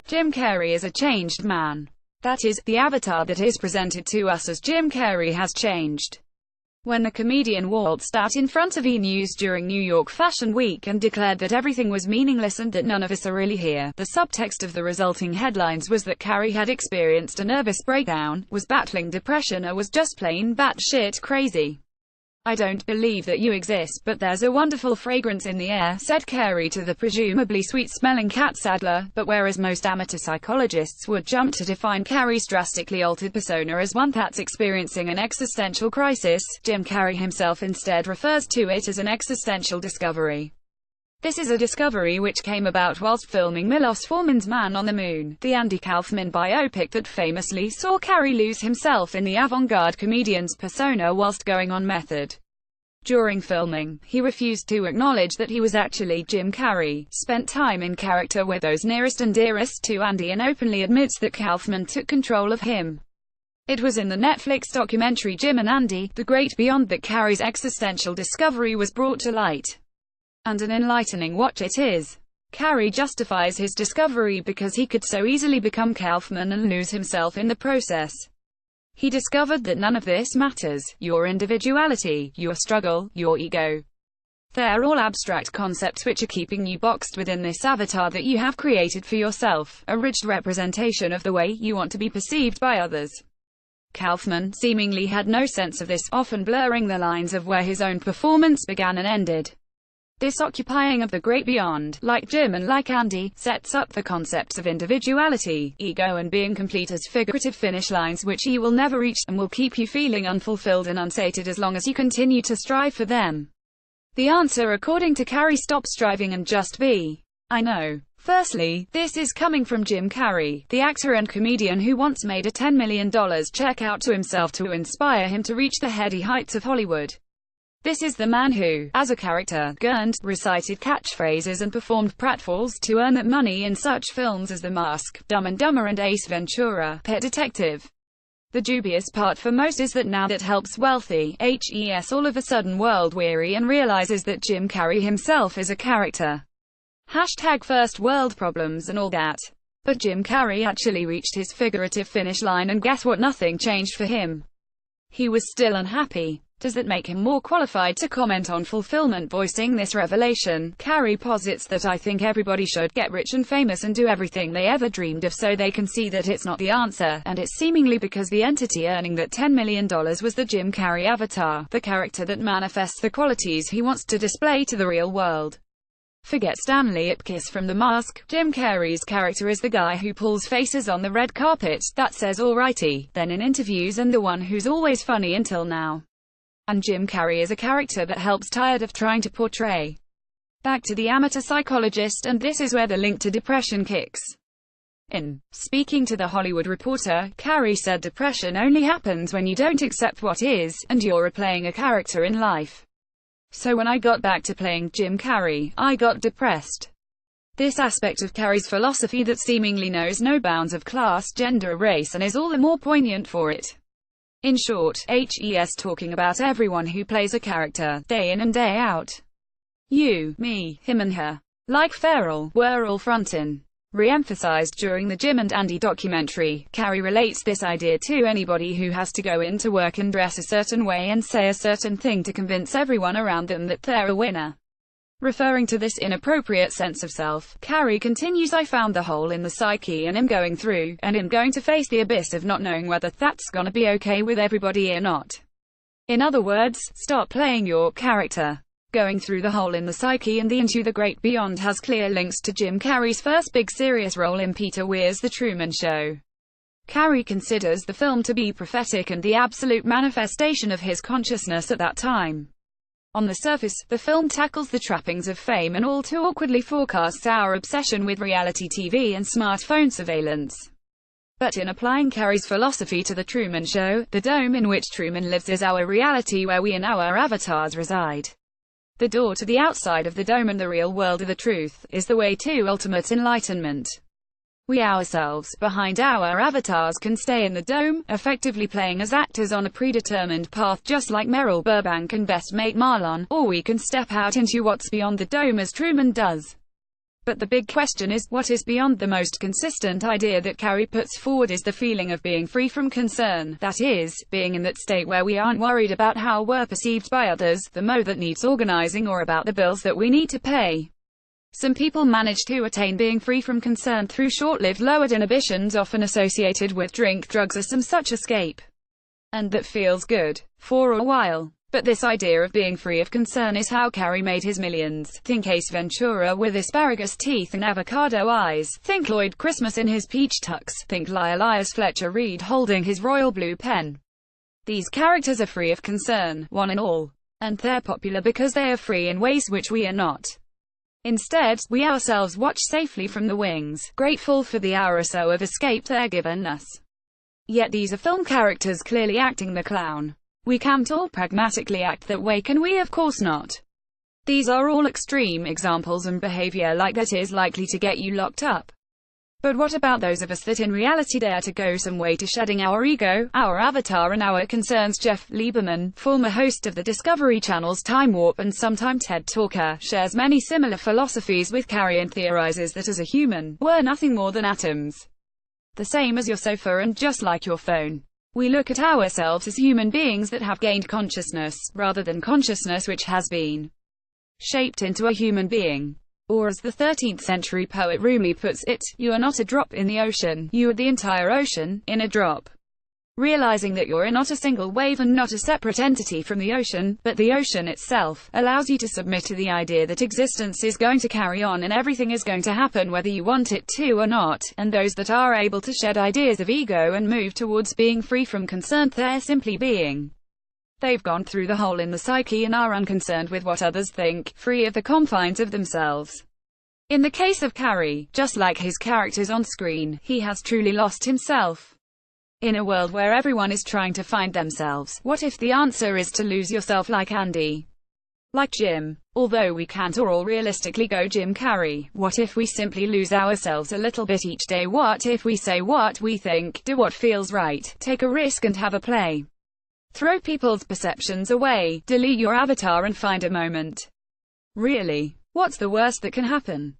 Jim Carrey is a changed man. That is, the avatar that is presented to us as Jim Carrey has changed. When the comedian waltzed out in front of E! News during New York Fashion Week and declared that everything was meaningless and that none of us are really here, the subtext of the resulting headlines was that Carrey had experienced a nervous breakdown, was battling depression or was just plain batshit crazy. "I don't believe that you exist, but there's a wonderful fragrance in the air," said Carrey to the presumably sweet-smelling Kat Sadler, but whereas most amateur psychologists would jump to define Carrey's drastically altered persona as one that's experiencing an existential crisis, Jim Carrey himself instead refers to it as an existential discovery. This is a discovery which came about whilst filming Milos Forman's Man on the Moon, the Andy Kaufman biopic that famously saw Carrey lose himself in the avant-garde comedian's persona whilst going on method. During filming, he refused to acknowledge that he was actually Jim Carrey, spent time in character with those nearest and dearest to Andy, and openly admits that Kaufman took control of him. It was in the Netflix documentary Jim and Andy, The Great Beyond, that Carrey's existential discovery was brought to light. And an enlightening watch it is. Carrey justifies his discovery because he could so easily become Kaufman and lose himself in the process. He discovered that none of this matters: your individuality, your struggle, your ego. They're all abstract concepts which are keeping you boxed within this avatar that you have created for yourself, a rigid representation of the way you want to be perceived by others. Kaufman seemingly had no sense of this, often blurring the lines of where his own performance began and ended. This occupying of the great beyond, like Jim and like Andy, sets up the concepts of individuality, ego and being complete as figurative finish lines which you will never reach, and will keep you feeling unfulfilled and unsated as long as you continue to strive for them. The answer, according to Carrey: stop striving and just be. I know. Firstly, this is coming from Jim Carrey, the actor and comedian who once made a $10 million check out to himself to inspire him to reach the heady heights of Hollywood. This is the man who, as a character, gurned, recited catchphrases and performed pratfalls to earn that money in such films as The Mask, Dumb and Dumber and Ace Ventura: Pet Detective. The dubious part for most is that now that helps wealthy HES all of a sudden world-weary and realizes that Jim Carrey himself is a character. Hashtag first world problems and all that. But Jim Carrey actually reached his figurative finish line, and guess what? Nothing changed for him. He was still unhappy. Does that make him more qualified to comment on fulfillment? Voicing this revelation, Carrey posits that "I think everybody should get rich and famous and do everything they ever dreamed of so they can see that it's not the answer, and it's seemingly because the entity earning that $10 million was the Jim Carrey avatar, the character that manifests the qualities he wants to display to the real world." Forget Stanley Ipkiss from The Mask. Jim Carrey's character is the guy who pulls faces on the red carpet, that says alrighty, then in interviews, and the one who's always funny until now. And Jim Carrey is a character that helps tired of trying to portray. Back to the amateur psychologist, and this is where the link to depression kicks in. Speaking to The Hollywood Reporter, Carrey said depression only happens when you don't accept what is, and you're replaying a character in life. So when I got back to playing Jim Carrey, I got depressed. This aspect of Carrey's philosophy that seemingly knows no bounds of class, gender, race, and is all the more poignant for it. In short, HES talking about everyone who plays a character, day in and day out. You, me, him and her. Like Ferrell, were all front-in. Re-emphasized during the Jim and Andy documentary, Carrey relates this idea to anybody who has to go into work and dress a certain way and say a certain thing to convince everyone around them that they're a winner. Referring to this inappropriate sense of self, Carrey continues: "I found the hole in the psyche and am going through, and am going to face the abyss of not knowing whether that's gonna be okay with everybody or not." In other words, stop playing your character. Going through the hole in the psyche and the Into the Great Beyond has clear links to Jim Carrey's first big serious role in Peter Weir's The Truman Show. Carrey considers the film to be prophetic and the absolute manifestation of his consciousness at that time. On the surface, the film tackles the trappings of fame and all too awkwardly forecasts our obsession with reality TV and smartphone surveillance. But in applying Carrey's philosophy to The Truman Show, the dome in which Truman lives is our reality where we and our avatars reside. The door to the outside of the dome and the real world of the truth is the way to ultimate enlightenment. We ourselves, behind our avatars, can stay in the dome, effectively playing as actors on a predetermined path just like Meryl Burbank and best mate Marlon, or we can step out into what's beyond the dome as Truman does. But the big question is, what is beyond the most consistent idea that Carrey puts forward is the feeling of being free from concern, that is, being in that state where we aren't worried about how we're perceived by others, the mow that needs organizing, or about the bills that we need to pay. Some people manage to attain being free from concern through short-lived lowered inhibitions often associated with drink, drugs, or some such escape. And that feels good for a while. But this idea of being free of concern is how Carrey made his millions. Think Ace Ventura with asparagus teeth and avocado eyes. Think Lloyd Christmas in his peach tux. Think Elias Fletcher Reed holding his royal blue pen. These characters are free of concern, one and all. And they're popular because they are free in ways which we are not. Instead, we ourselves watch safely from the wings, grateful for the hour or so of escape they're given us. Yet these are film characters clearly acting the clown. We can't all pragmatically act that way, can we? Of course not. These are all extreme examples, and behavior like that is likely to get you locked up. But what about those of us that in reality dare to go some way to shedding our ego, our avatar and our concerns? Jeff Lieberman, former host of the Discovery Channel's Time Warp and sometime TED Talker, shares many similar philosophies with Carrey and theorizes that as a human, we're nothing more than atoms. The same as your sofa and just like your phone. We look at ourselves as human beings that have gained consciousness, rather than consciousness which has been shaped into a human being. Or as the 13th century poet Rumi puts it, you are not a drop in the ocean, you are the entire ocean, in a drop. Realizing that you're not a single wave and not a separate entity from the ocean, but the ocean itself, allows you to submit to the idea that existence is going to carry on and everything is going to happen whether you want it to or not, and those that are able to shed ideas of ego and move towards being free from concern, they're simply being. They've gone through the hole in the psyche and are unconcerned with what others think, free of the confines of themselves. In the case of Carrey, just like his characters on screen, he has truly lost himself. In a world where everyone is trying to find themselves, what if the answer is to lose yourself like Andy? Like Jim? Although we can't or all realistically go Jim Carrey, what if we simply lose ourselves a little bit each day? What if we say what we think, do what feels right, take a risk and have a play? Throw people's perceptions away, delete your avatar and find a moment. Really, what's the worst that can happen?